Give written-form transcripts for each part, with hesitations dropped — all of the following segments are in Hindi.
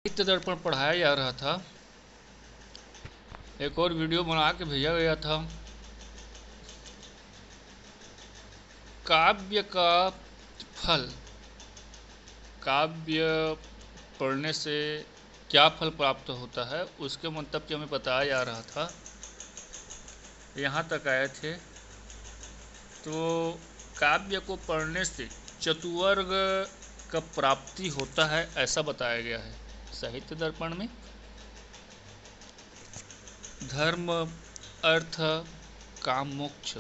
साहित्य दर्पण पढ़ाया जा रहा था। एक और वीडियो बना के भेजा गया था। काव्य का फल, काव्य पढ़ने से क्या फल प्राप्त होता है उसके मंतव्य हमें बताया जा रहा था। यहाँ तक आए थे तो काव्य को पढ़ने से चतुर्वर्ग का प्राप्ति होता है ऐसा बताया गया है साहित्य दर्पण में। धर्म, अर्थ, काम, मोक्ष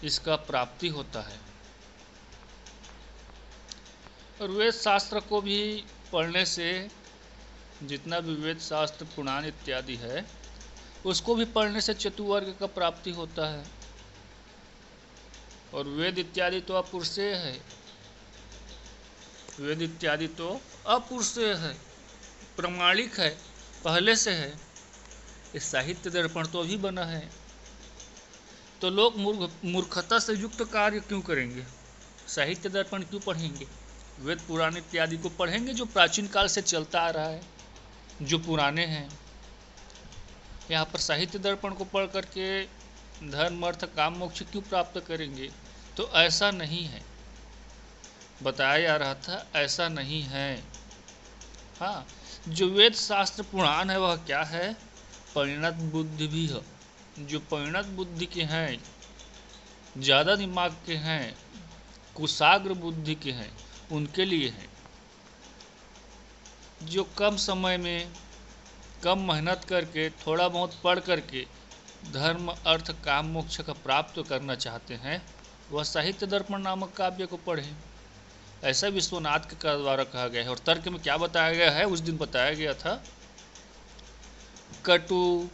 इसका प्राप्ति होता है। और वेद शास्त्र को भी पढ़ने से, जितना भी वेद शास्त्र पुराण इत्यादि है उसको भी पढ़ने से चतुर्वर्ग का प्राप्ति होता है। और वेद इत्यादि तो अपुरुषेय है, वेद इत्यादि तो अपुरुषेय है, प्रमाणिक है, पहले से है। इस साहित्य दर्पण तो अभी बना है, तो लोग मूर्खता से युक्त कार्य क्यों करेंगे? साहित्य दर्पण क्यों पढ़ेंगे? वेद पुराण इत्यादि को पढ़ेंगे जो प्राचीन काल से चलता आ रहा है, जो पुराने हैं। यहाँ पर साहित्य दर्पण को पढ़ करके धर्म, अर्थ, काम, मोक्ष क्यों प्राप्त करेंगे? तो ऐसा नहीं है, बताया जा रहा था ऐसा नहीं है। हाँ, जो वेद शास्त्र पुराण है वह क्या है? परिणत बुद्धि भी है। जो परिणत बुद्धि के हैं, ज़्यादा दिमाग के हैं, कुशाग्र बुद्धि के हैं, उनके लिए है। जो कम समय में कम मेहनत करके थोड़ा बहुत पढ़ करके धर्म, अर्थ, काम, मोक्ष का प्राप्त करना चाहते हैं वह साहित्य दर्पण नामक काव्य को पढ़ें, ऐसा विश्वनाथ के द्वारा कहा गया है। और तर्क में क्या बताया गया है? उस दिन बताया गया था, कटु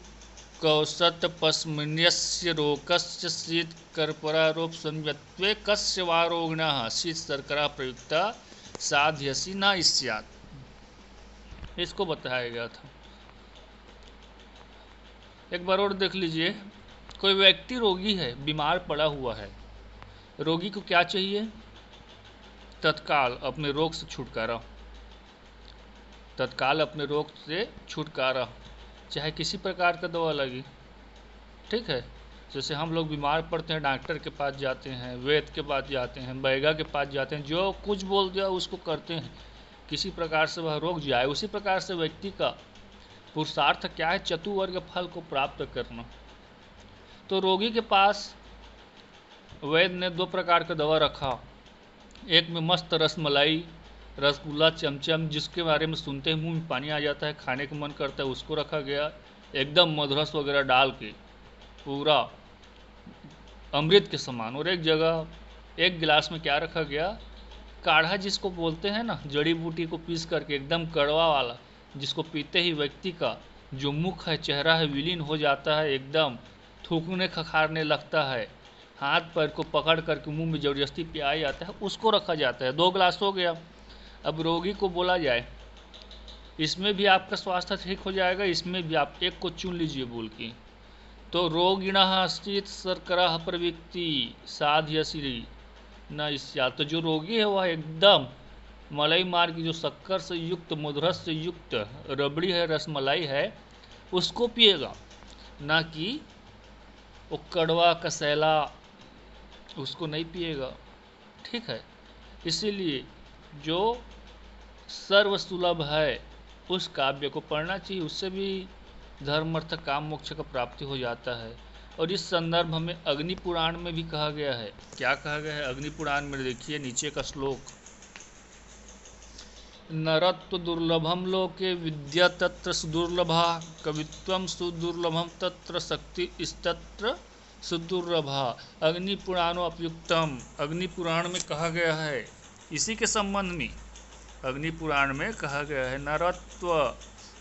कौसत पस्मन्यस्य रोकस्य शीत कर्परारोप संयत्वे कस्य वारोगिणः शीत शर्करा प्रयुक्ता साध्यसी न स्यात्, इसको बताया गया था। एक बार और देख लीजिए, कोई व्यक्ति रोगी है, बीमार पड़ा हुआ है। रोगी को क्या चाहिए? तत्काल अपने रोग से छुटकारा, तत्काल अपने रोग से छुटकारा, चाहे किसी प्रकार का दवा लगी। ठीक है, जैसे हम लोग बीमार पड़ते हैं, डॉक्टर के पास जाते हैं, वैद्य के पास जाते हैं, बैगा के पास जाते हैं, जो कुछ बोल दिया उसको करते हैं, किसी प्रकार से वह रोग जाए। उसी प्रकार से व्यक्ति का पुरुषार्थ क्या है? चतुर्वर्ग फल को प्राप्त करना। तो रोगी के पास वैद्य ने दो प्रकार का दवा रखा, एक में मस्त रसमलाई, रसगुल्ला, चमचम, जिसके बारे में सुनते ही मुंह में पानी आ जाता है, खाने का मन करता है, उसको रखा गया। एकदम मधुरस वगैरह डाल के पूरा अमृत के समान। और एक जगह एक गिलास में क्या रखा गया? काढ़ा, जिसको बोलते हैं ना, जड़ी बूटी को पीस करके एकदम कड़वा वाला, जिसको पीते ही व्यक्ति का जो मुख है, चेहरा है, विलीन हो जाता है, एकदम थूकने खखारने लगता है, हाथ पैर को पकड़ करके मुंह में जबरदस्ती पियाया जाता है, उसको रखा जाता है। 2 गिलास हो गया। अब रोगी को बोला जाए इसमें भी आपका स्वास्थ्य ठीक हो जाएगा, इसमें भी आप एक को चुन लीजिए बोल के, तो रोगिणः शीत शर्करा प्रवृत्ति साध्यसी न स्यात्। तो जो रोगी है वह एकदम मलाई मार की जो शक्कर से युक्त, मधुरस से युक्त रबड़ी है, रसमलाई है, उसको पिएगा, ना कि वो कड़वा कसैला उसको नहीं पिएगा। ठीक है, इसीलिए जो सर्वसुलभ है उस काव्य को पढ़ना चाहिए, उससे भी धर्म, अर्थ, काम, मोक्ष का प्राप्ति हो जाता है। और इस संदर्भ में अग्नि पुराण में भी कहा गया है। क्या कहा गया है अग्नि पुराण में? देखिए नीचे का श्लोक, नरत्व दुर्लभम लोके विद्या तत्र सुदुर्लभा, कवित्वम सुदुर्लभम तत्र शक्ति तत्र सुदुर्लभा, अग्नि पुराणो अपयुक्तम। अग्नि पुराण में कहा गया है, इसी के संबंध में अग्नि पुराण में कहा गया है, नरत्व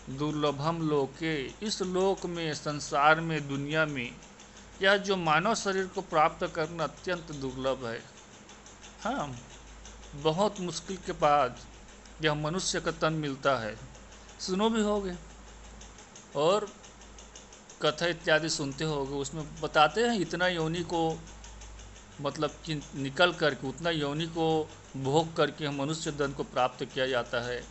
दुर्लभम लोके, इस लोक में, संसार में, दुनिया में यह जो मानव शरीर को प्राप्त करना अत्यंत दुर्लभ है। हाँ, बहुत मुश्किल के बाद यह मनुष्य का तन मिलता है। सुनो भी होगे और कथा इत्यादि सुनते होगे, उसमें बताते हैं इतना योनि को, मतलब कि निकल करके उतना योनि को भोग करके मनुष्य धन को प्राप्त किया जाता है।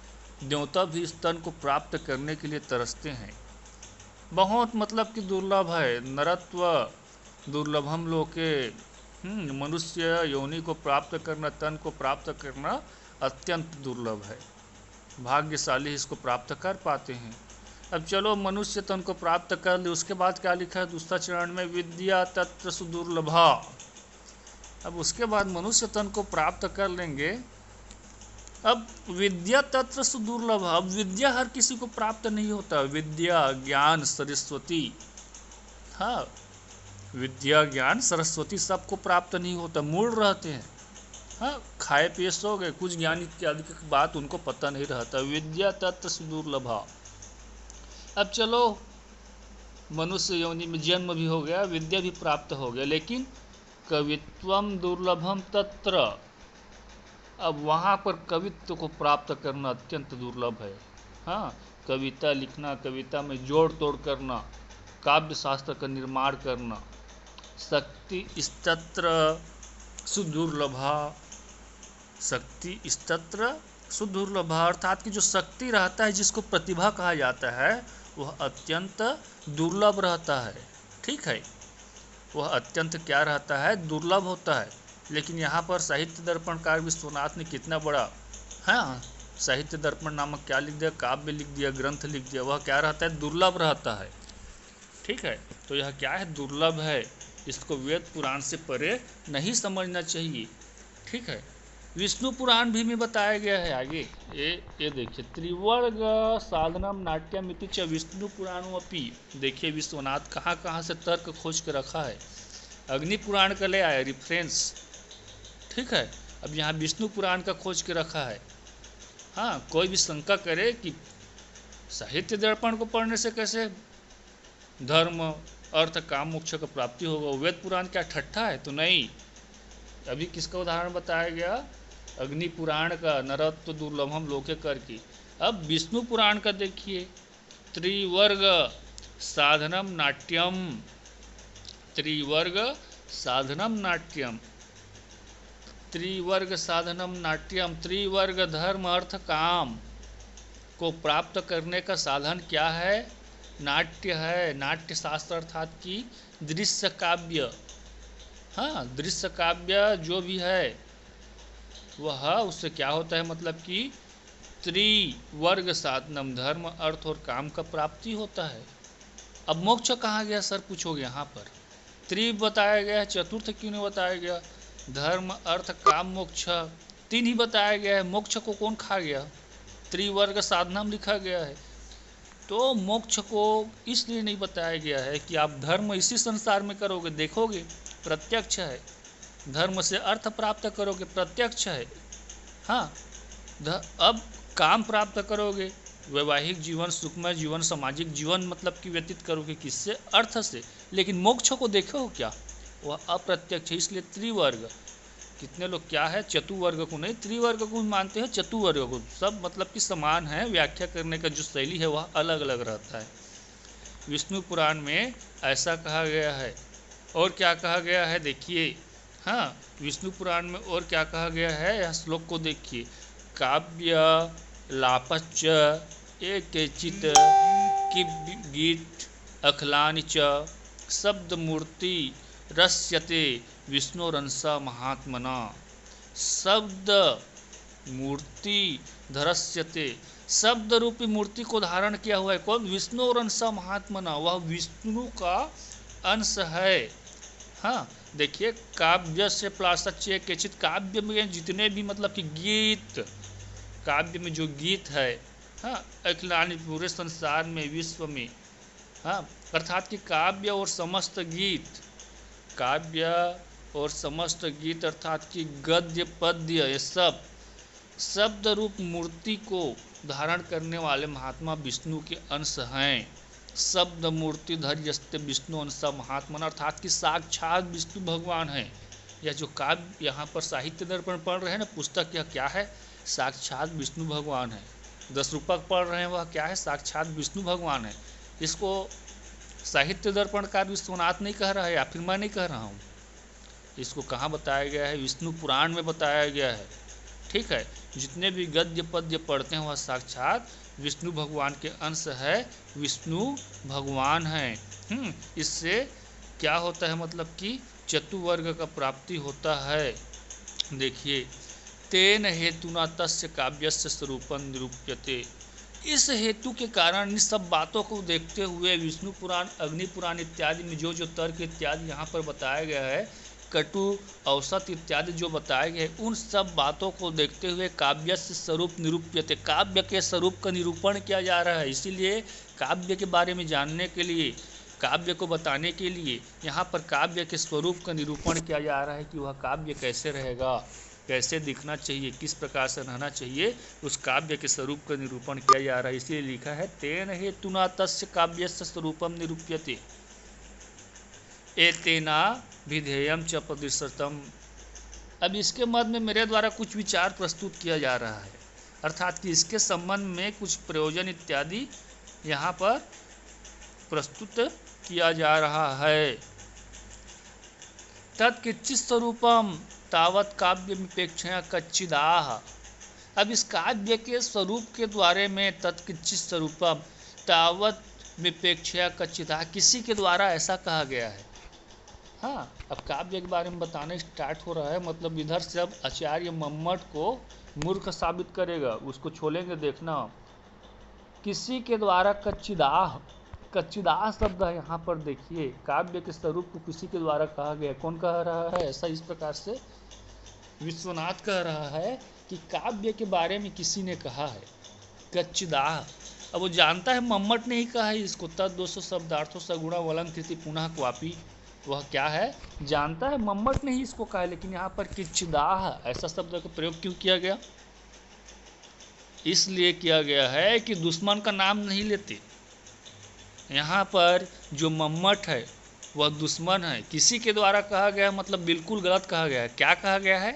देवता भी इस तन को प्राप्त करने के लिए तरसते हैं। बहुत मतलब कि दुर्लभ है। नरत्व दुर्लभम लोके, मनुष्य योनि को प्राप्त करना, तन को प्राप्त करना अत्यंत दुर्लभ है। भाग्यशाली इसको प्राप्त कर पाते हैं। अब चलो मनुष्य तन को प्राप्त कर ले, उसके बाद क्या लिखा है दूसरा चरण में, विद्या तत्र सुदुर्लभा। अब उसके बाद मनुष्य तन को प्राप्त कर लेंगे। अब विद्या तत्र सुदुर्लभ, अब विद्या हर किसी को प्राप्त नहीं होता। विद्या ज्ञान सरस्वती, हाँ विद्या ज्ञान सरस्वती सबको प्राप्त नहीं होता, मूल रहते हैं। हाँ खाए पिए सो गए, कुछ ज्ञान इत्यादि की बात उनको पता नहीं रहता। विद्या तत्र सुदुर्लभा। अब चलो मनुष्य योनि में जन्म भी हो गया, विद्या भी प्राप्त हो गया, लेकिन कवित्वम दुर्लभम तत्र, अब वहाँ पर कवित्व को प्राप्त करना अत्यंत दुर्लभ है। हाँ कविता लिखना, कविता में जोड़ तोड़ करना, काव्य शास्त्र का निर्माण करना, शक्ति स्तत्र सुदुर्लभा, शक्ति स्तत्र सुदुर्लभा, अर्थात कि जो शक्ति रहता है, जिसको प्रतिभा कहा जाता है, वह अत्यंत दुर्लभ रहता है। ठीक है, वह अत्यंत क्या रहता है, दुर्लभ होता है। लेकिन यहाँ पर साहित्य दर्पणकार विश्वनाथ ने कितना बड़ा, हाँ साहित्य दर्पण नामक क्या लिख दिया, काव्य लिख दिया, ग्रंथ लिख दिया, वह क्या रहता है, दुर्लभ रहता है। ठीक है, तो यह क्या है, दुर्लभ है। इसको वेद पुराण से परे नहीं समझना चाहिए। ठीक है, विष्णु पुराण भी में बताया गया है आगे। ये देखिए, त्रिवर्ग साधनम नाट्यमिति च विष्णु पुराणमपि। देखिए विश्वनाथ कहाँ कहाँ से तर्क खोज के रखा है। अग्नि पुराण का ले आया रिफरेंस। ठीक है, अब यहाँ विष्णु पुराण का खोज के रखा है। हाँ कोई भी शंका करे कि साहित्य दर्पण को पढ़ने से कैसे धर्म अर्थ काम मोक्ष का प्राप्ति होगा, वेद पुराण क्या ठट्ठा है, तो नहीं। अभी किसका उदाहरण बताया गया, अग्नि पुराण का, नरत्व दुर्लभम लोके करके। अब विष्णु पुराण का देखिए, त्रिवर्ग साधनम नाट्यम, त्रिवर्ग साधनम नाट्यम, त्रिवर्ग साधनम नाट्यम, त्रिवर्ग धर्म अर्थ काम को प्राप्त करने का साधन क्या है, नाट्य है। नाट्य शास्त्र अर्थात कि दृश्य काव्य, हाँ दृश्य काव्य जो भी है वह, उससे क्या होता है, मतलब कि त्रिवर्ग साधनम, धर्म अर्थ और काम का प्राप्ति होता है। अब मोक्ष कहाँ गया सर पूछोगे, यहाँ पर त्रि बताया गया है, चतुर्थ क्यों नहीं बताया गया, धर्म अर्थ काम मोक्ष तीन ही बताया गया है, मोक्ष को कौन खा गया, त्रिवर्ग साधनम लिखा गया है। तो मोक्ष को इसलिए नहीं बताया गया है कि आप धर्म इसी संसार में करोगे, देखोगे प्रत्यक्ष है, धर्म से अर्थ प्राप्त करोगे प्रत्यक्ष है। हाँ अब काम प्राप्त करोगे, वैवाहिक जीवन, सुखमय जीवन, सामाजिक जीवन मतलब कि व्यतीत करोगे किससे, अर्थ से। लेकिन मोक्ष को देखो क्या, वह अप्रत्यक्ष है। इसलिए त्रिवर्ग, कितने लोग क्या है, चतुवर्ग को नहीं, त्रिवर्ग को मानते हैं, चतुवर्ग को। सब मतलब कि समान है, व्याख्या करने का जो शैली है वह अलग अलग रहता है। विष्णु पुराण में ऐसा कहा गया है। और क्या कहा गया है देखिए, हाँ विष्णु पुराण में और क्या कहा गया है, यह श्लोक को देखिए, काव्य लापच एकेचित गीत अखलानि च शब्द मूर्ति रस्यते विष्णुरंसा महात्मना। शब्द मूर्ति धरस्यते, शब्द रूपी मूर्ति को धारण किया हुआ है कौन, विष्णुरंसा महात्मना, वह विष्णु का अंश है। हाँ देखिए, काव्य से प्लासच्य केचित, काव्य में जितने भी मतलब कि गीत, काव्य में जो गीत है, हाँ अखिलानि पूरे संसार में, विश्व में, हाँ अर्थात कि काव्य और समस्त गीत, काव्य और समस्त गीत अर्थात कि गद्य पद्य, ये सब शब्द रूप मूर्ति को धारण करने वाले महात्मा विष्णु के अंश हैं। शब्द मूर्ति धर्यस्ते विष्णु अंशा महात्मा, अर्थात कि साक्षात विष्णु भगवान हैं। यह जो काव्य यहाँ पर साहित्य दर्पण पढ़ रहे हैं ना, पुस्तक यह क्या है, साक्षात विष्णु भगवान है। 10 रूपक पढ़ रहे हैं वह क्या है, साक्षात विष्णु भगवान है। इसको साहित्य दर्पणकार विश्वनाथ नहीं कह रहा है, या फिर मैं नहीं कह रहा हूँ। इसको कहाँ बताया गया है, विष्णु पुराण में बताया गया है। ठीक है, जितने भी गद्य पद्य पढ़ते हैं वह साक्षात विष्णु भगवान के अंश है, विष्णु भगवान हैं। इससे क्या होता है, मतलब कि चतुर्वर्ग का प्राप्ति होता है। देखिए, तेन हेतुना तस्य काव्यस्य स्वरूपं निरूप्यते। इस हेतु के कारण, इन सब बातों को देखते हुए विष्णु पुराण, अग्नि पुराण इत्यादि में जो जो तर्क इत्यादि यहाँ पर बताया गया है, कटु, औसत इत्यादि जो बताए गए, उन सब बातों को देखते हुए काव्यस्य स्वरूप निरूप्यते, काव्य के स्वरूप का निरूपण किया जा रहा है। इसीलिए काव्य के बारे में जानने के लिए, काव्य को बताने के लिए यहाँ पर काव्य के स्वरूप का निरूपण किया जा रहा है कि वह काव्य कैसे रहेगा, कैसे दिखना चाहिए, किस प्रकार से रहना चाहिए, उस काव्य के स्वरूप का निरूपण किया जा रहा है। इसलिए लिखा है तेन हेतुना तस्य काव्यस्य स्वरूपम निरूप्यते एतेना विधेयम च प्रदर्शितम। अब इसके मध्य में मेरे द्वारा कुछ विचार प्रस्तुत किया जा रहा है, अर्थात कि इसके संबंध में कुछ प्रयोजन इत्यादि यहाँ पर प्रस्तुत किया जा रहा है। तत्किंचित स्वरूपम तावत काव्य अपेक्षया कच्चिदाह। अब इस काव्य के स्वरूप के द्वारे में तत्किंचित स्वरूपम तावत विपेक्षया कच्चिदाह, किसी के द्वारा ऐसा कहा गया है। हाँ, अब काव्य के बारे में बताना स्टार्ट हो रहा है, मतलब इधर से अब आचार्य मम्मट को मूर्ख साबित करेगा, उसको छोलेंगे देखना। किसी के द्वारा कच्चिदाह, कच्चिदाह शब्द है यहाँ पर। देखिए, काव्य के स्वरूप को किसी के द्वारा कहा गया। कौन कह रहा है ऐसा? इस प्रकार से विश्वनाथ कह रहा है कि काव्य के बारे में किसी ने कहा है कच्चिदाह। अब वो जानता है मम्मट ने ही कहा है इसको, तद दोषो शब्दार्थो सगुणा वलंकृति पुनः क्वापी। वह क्या है, जानता है, मम्मट ने ही इसको कहा है, लेकिन यहाँ पर किच्चिदाह ऐसा शब्द का प्रयोग क्यों किया गया? इसलिए किया गया है कि दुश्मन का नाम नहीं लेते। यहाँ पर जो मम्मट है वह दुश्मन है, किसी के द्वारा कहा गया, मतलब बिल्कुल गलत कहा गया है। क्या कहा गया है?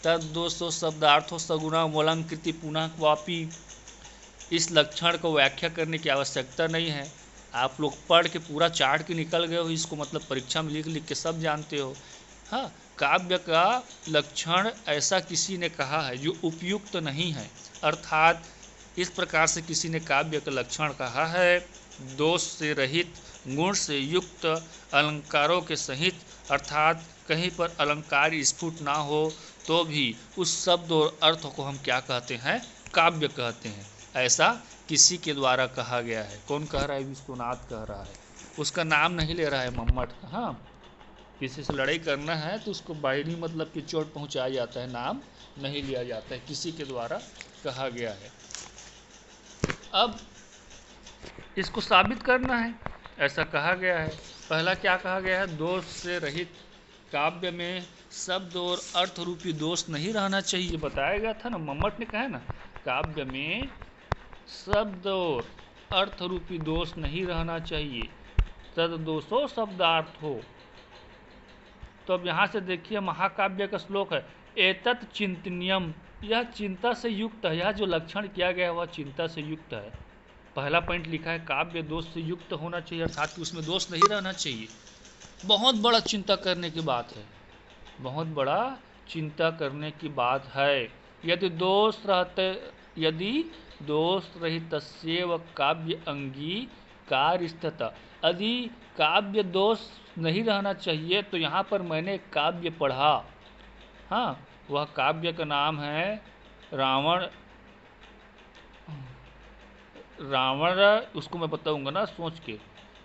तद दोषो शब्दार्थो सगुणा वलंकृति पुनः क्वापी। इस लक्षण को व्याख्या करने की आवश्यकता नहीं है, आप लोग पढ़ के पूरा चाट के निकल गए हो इसको, मतलब परीक्षा में लिख लिख के सब जानते हो। हाँ, काव्य का लक्षण ऐसा किसी ने कहा है जो उपयुक्त नहीं है, अर्थात इस प्रकार से किसी ने काव्य का लक्षण कहा है, दोष से रहित, गुण से युक्त, अलंकारों के सहित, अर्थात कहीं पर अलंकार स्फुट ना हो तो भी उस शब्द और अर्थ को हम क्या कहते हैं? काव्य कहते हैं। ऐसा किसी के द्वारा कहा गया है। कौन कह रहा है? विश्वनाथ कह रहा है, उसका नाम नहीं ले रहा है मम्मट का। हाँ, किसी से लड़ाई करना है तो उसको बाहरी मतलब कि चोट पहुंचाया जाता है, नाम नहीं लिया जाता है, किसी के द्वारा कहा गया है। अब इसको साबित करना है, ऐसा कहा गया है। पहला क्या कहा गया है? दोष से रहित। काव्य में शब्द और अर्थ रूपी दोष नहीं रहना चाहिए, बताया गया था ना, मम्मट ने कहा ना, काव्य में शब्द और अर्थ रूपी दोष नहीं रहना चाहिए, तद दोषो शब्दार्थ हो। तो अब यहाँ से देखिए, महाकाव्य का श्लोक है, एतत् चिंतनीयम, यह चिंता से युक्त है। यह जो लक्षण किया गया है वह चिंता से युक्त है। पहला पॉइंट लिखा है काव्य दोष से युक्त होना चाहिए, अर्थात कि उसमें दोष नहीं रहना चाहिए। बहुत बड़ा चिंता करने की बात है, बहुत बड़ा चिंता करने की बात है। यदि दोष रहित काव्य अंगीकार स्थित, यदि काव्य दोष नहीं रहना चाहिए तो यहाँ पर मैंने काव्य पढ़ा। हाँ, वह काव्य का नाम है रावण। उसको मैं बताऊंगा ना सोच के,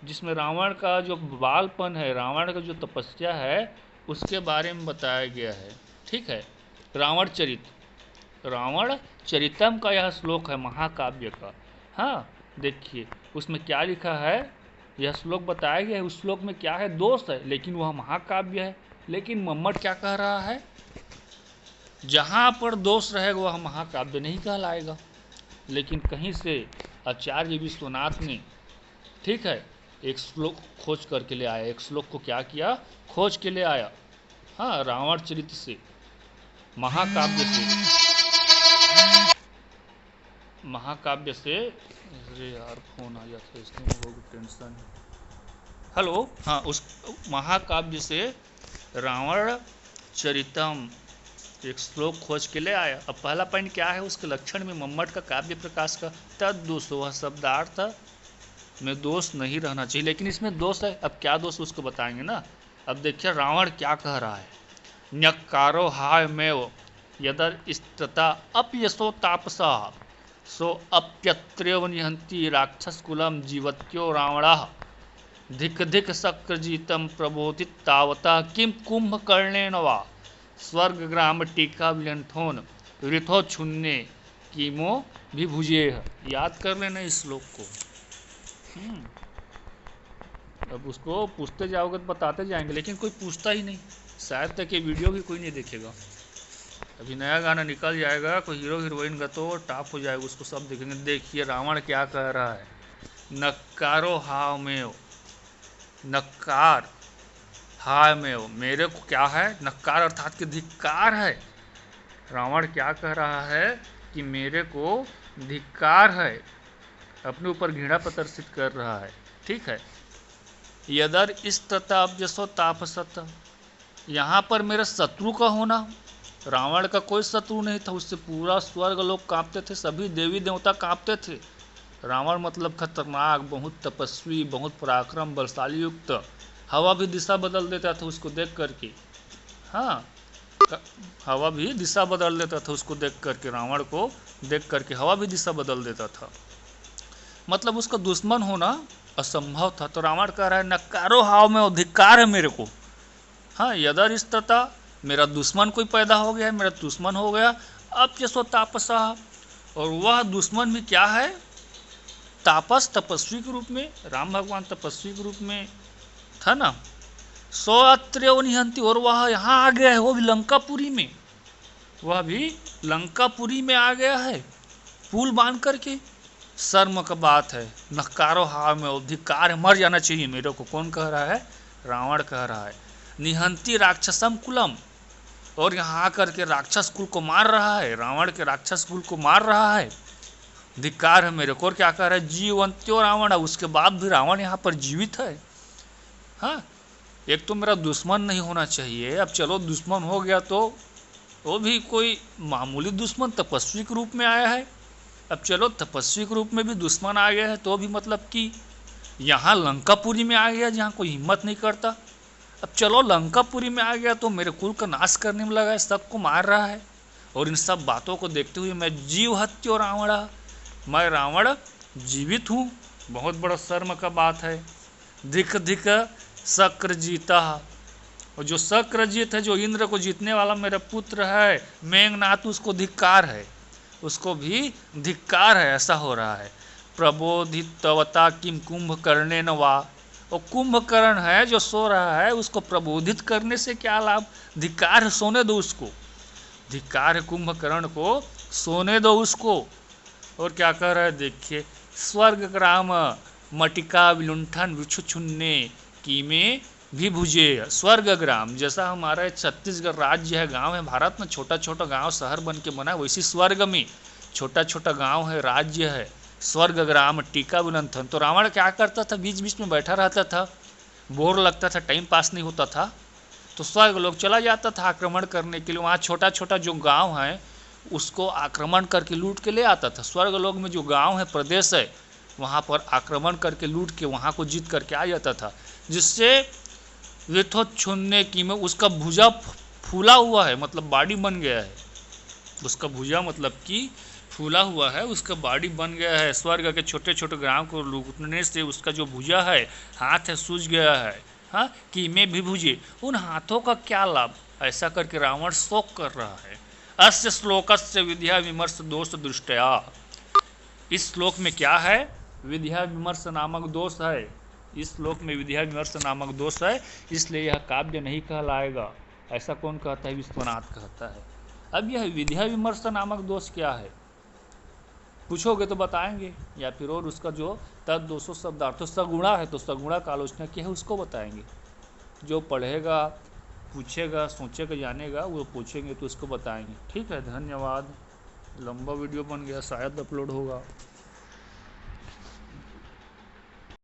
जिसमें रावण का जो बालपन है, रावण का जो तपस्या है, उसके बारे में बताया गया है। ठीक है, रावण चरितम का यह श्लोक है महाकाव्य का। हाँ, देखिए उसमें क्या लिखा है, यह श्लोक बताया गया है। उस श्लोक में क्या है? दोष है, लेकिन वह महाकाव्य है। लेकिन मम्मट क्या कह रहा है? जहाँ पर दोष रहेगा वह महाकाव्य नहीं कहलाएगा। लेकिन कहीं से आचार्य विश्वनाथ ने, ठीक है, एक श्लोक खोज करके ले आया। एक श्लोक को क्या किया? खोज के ले आया। हाँ, रावण चरित्र से, महाकाव्य से। अरे यार, फोन आ गया था इसलिए बहुत टेंशन है। हेलो, हाँ, उस महाकाव्य से रावण चरितम एक श्लोक खोज के ले आया। अब पहला पॉइंट क्या है उसके लक्षण में, मम्मट का काव्य प्रकाश का तद दोष, वह शब्दार्थ में दोष नहीं रहना चाहिए, लेकिन इसमें दोष है। अब क्या दोष उसको बताएंगे ना। अब देखिए रावण क्या कह रहा है, न्यक्कारो हाय मेव यदर स्तता अपयसो तापसा सो अप्यत्रेव निहंति राक्षस कुलम जीवत्यो रावणः धिक धिक शक्रजीतम प्रबोधित तावता किम कुंभकर्णेन वा स्वर्ग ग्राम टीका विलंठोन ऋथो छुन्ने कीमो विभुजेह। याद कर लेना इस श्लोक को। अब उसको पूछते जाओगे तो बताते जाएंगे, लेकिन कोई पूछता ही नहीं। शायद तक ये वीडियो भी कोई नहीं देखेगा। अभी नया गाना निकल जाएगा, कोई हीरो हीरोइन का तो टॉप हो जाएगा, उसको सब देखेंगे। देखिए रावण क्या कह रहा है, नक्कारो हाव में, नक्कार हाय में, मेरे को क्या है, नक्कार अर्थात कि धिक्कार है। रावण क्या कह रहा है कि मेरे को धिक्कार है, अपने ऊपर घृणा प्रदर्शित कर रहा है। ठीक है। यदर इस तताब्जसो तापसत, यहाँ पर मेरे शत्रु का होना, रावण का कोई शत्रु नहीं था, उससे पूरा स्वर्ग लोग कांपते थे, सभी देवी देवता कांपते थे। रावण मतलब खतरनाक, बहुत तपस्वी, बहुत पराक्रम, बलशाली युक्त। हवा भी दिशा बदल देता था उसको देख करके। हाँ, हवा भी दिशा बदल देता था उसको देख करके, रावण को देख करके हवा भी दिशा बदल देता था। मतलब उसका दुश्मन होना असंभव था। तो रावण कह रहा है नकारो हाव में अधिकार है मेरे को। हाँ, यदर इस तथा मेरा दुश्मन कोई पैदा हो गया है, मेरा दुश्मन हो गया। अब जसो तापसा, और वह दुश्मन भी क्या है, तापस, तपस्वी के रूप में। राम भगवान तपस्वी के रूप में था ना। सो अत्रेव निहंती, और वह यहाँ आ गया है, वो भी लंकापुरी में, वह भी लंकापुरी में आ गया है पुल बांध करके। शर्म का बात है, नकारो हाव में अधिकार है, मर जाना चाहिए मेरे को। कौन कह रहा है, रावण कह रहा है। निहंती राक्षसम कुलम, और यहाँ आकर के राक्षस कुल को मार रहा है, रावण के राक्षस कुल को मार रहा है, धिक्कार है मेरे को। और क्या कह रहा है, जीवंत्यो रावण, उसके बाद भी रावण यहाँ पर जीवित है। हाँ, एक तो मेरा दुश्मन नहीं होना चाहिए, अब चलो दुश्मन हो गया तो वो भी कोई मामूली दुश्मन तपस्वी के रूप में आया है। अब चलो तपस्वी के रूप में भी दुश्मन आ गया है, तो भी मतलब कि यहाँ लंकापुरी में आ गया जहाँ कोई हिम्मत नहीं करता। अब चलो लंकापुरी में आ गया तो मेरे कुल का नाश करने में लगा है, सबको मार रहा है। और इन सब बातों को देखते हुए मैं जीव हत्यो रावण, मैं रावण जीवित हूँ, बहुत बड़ा शर्म का बात है। धिक धिक शक्रजीता, और जो शक्रजीत है, जो इंद्र को जीतने वाला मेरा पुत्र है मेघनाथ, उसको धिक्कार है, उसको भी धिक्कार है, ऐसा हो रहा है। प्रबोधितवता किम कुंभकर्णेन वा, और कुंभकर्ण है जो सो रहा है, उसको प्रबोधित करने से क्या लाभ, धिक्कार है, सोने दो उसको, धिक्कार है कुंभकर्ण को, सोने दो उसको। और क्या कह रहा है, देखिए, स्वर्ग ग्राम मटिका विलुंठन विछुछुन्ने कीमे विभुजे। स्वर्ग ग्राम, जैसा हमारा छत्तीसगढ़ राज्य है, गांव है भारत में, छोटा छोटा गांव शहर बन के बना है, वैसी स्वर्ग में छोटा छोटा गांव है, राज्य है, स्वर्ग ग्राम टीका विलंठन। तो रावण क्या करता था, बीच बीच में बैठा रहता था, बोर लगता था, टाइम पास नहीं होता था, तो स्वर्ग लोग चला जाता था आक्रमण करने के लिए। वहाँ छोटा छोटा जो गांव है उसको आक्रमण करके लूट के ले आता था। स्वर्ग लोग में जो गांव है, प्रदेश है, वहाँ पर आक्रमण करके लूट के वहाँ को जीत करके आ जाता था, जिससे विथोच्छुन्ने की में उसका भुजा फूला हुआ है, मतलब बॉडी बन गया है, उसका भुजा मतलब कि फूला हुआ है, उसका बॉडी बन गया है। स्वर्ग के छोटे छोटे ग्राम को लूटने से उसका जो भुजा है, हाथ है, सूज गया है। हाँ, कि मैं भी भुजे, उन हाथों का क्या लाभ, ऐसा करके रावण शोक कर रहा है। अस्य श्लोकस्य विद्या विमर्श दोष दृष्टया, इस श्लोक में क्या है, विद्या विमर्श नामक दोष है। इस श्लोक में विद्या विमर्श नामक दोष है, इसलिए यह काव्य नहीं कहलाएगा। ऐसा कौन कहता है, विश्वनाथ कहता है। अब यह विद्या विमर्श नामक दोष क्या है, पूछोगे तो बताएंगे, या फिर और उसका जो तद दोषो शब्दार्थो सगुणा है, तो सगुणा का आलोचना क्या है उसको बताएंगे। जो पढ़ेगा, पूछेगा, सोचेगा, जानेगा, वो पूछेंगे तो उसको बताएंगे। ठीक है, धन्यवाद। लंबा वीडियो बन गया, शायद अपलोड होगा।